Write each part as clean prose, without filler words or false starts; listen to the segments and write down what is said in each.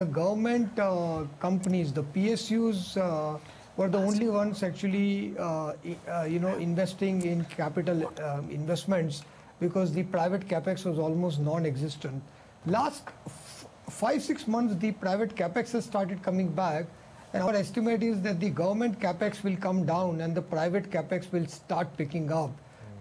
The government companies, the PSUs, were the only ones actually, investing in capital investments, because the private capex was almost non-existent. Last 5-6 months, the private capex has started coming back, and our estimate is that the government capex will come down and the private capex will start picking up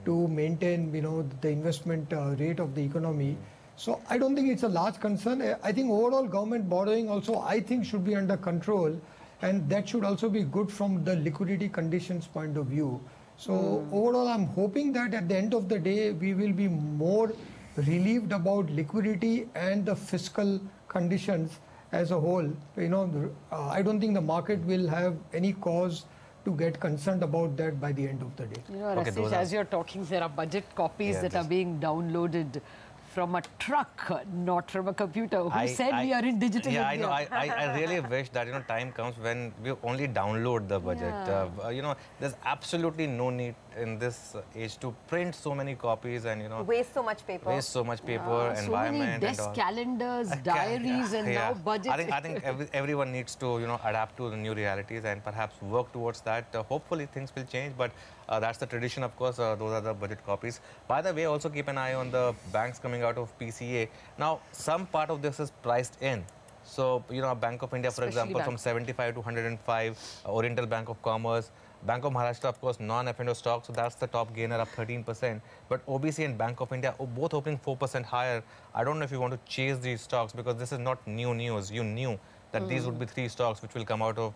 to maintain, the investment rate of the economy. So I don't think it's a large concern. I think overall government borrowing also, I think, should be under control, and that should also be good from the liquidity conditions point of view. So overall, I'm hoping that at the end of the day, we will be more relieved about liquidity and the fiscal conditions as a whole. I don't think the market will have any cause to get concerned about that by the end of the day. Rashesh, as you're talking, there are budget copies that are being downloaded from a truck, not from a computer. Who said we are in digital India? I know. I really wish that time comes when we only download the budget. There's absolutely no need in this age to print so many copies and waste so much paper. Environment, so many desk calendars, diaries, and now budgets. I think everyone needs to adapt to the new realities and perhaps work towards that. Hopefully things will change, but that's the tradition, of course. Those are the budget copies. By the way, also keep an eye on the banks coming out of PCA. Now, some part of this is priced in. So, Bank of India, for example, from 75 to 105, Oriental Bank of Commerce, Bank of Maharashtra, of course, non-F&O stock, so that's the top gainer, up 13%. But OBC and Bank of India, both opening 4% higher. I don't know if you want to chase these stocks, because this is not new news. You knew that these would be 3 stocks which will come out of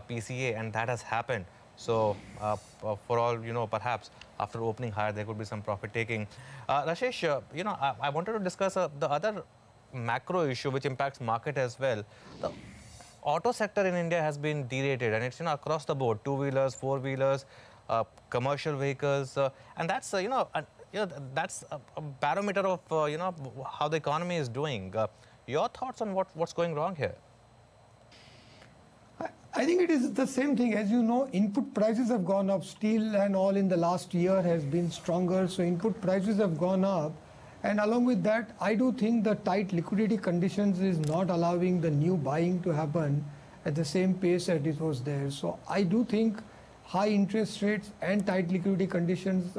PCA, and that has happened. So, for all, perhaps after opening higher, there could be some profit taking. Rashesh, I wanted to discuss the other macro issue which impacts market as well. The auto sector in India has been derated, and it's across the board: two-wheelers, four-wheelers, commercial vehicles, and that's that's a barometer of how the economy is doing. Your thoughts on what's going wrong here? I think it is the same thing. As you know, input prices have gone up. Steel and all in the last year has been stronger, so input prices have gone up. And along with that, I do think the tight liquidity conditions is not allowing the new buying to happen at the same pace that it was there. So I do think high interest rates and tight liquidity conditions,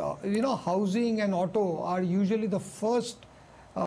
housing and auto are usually the first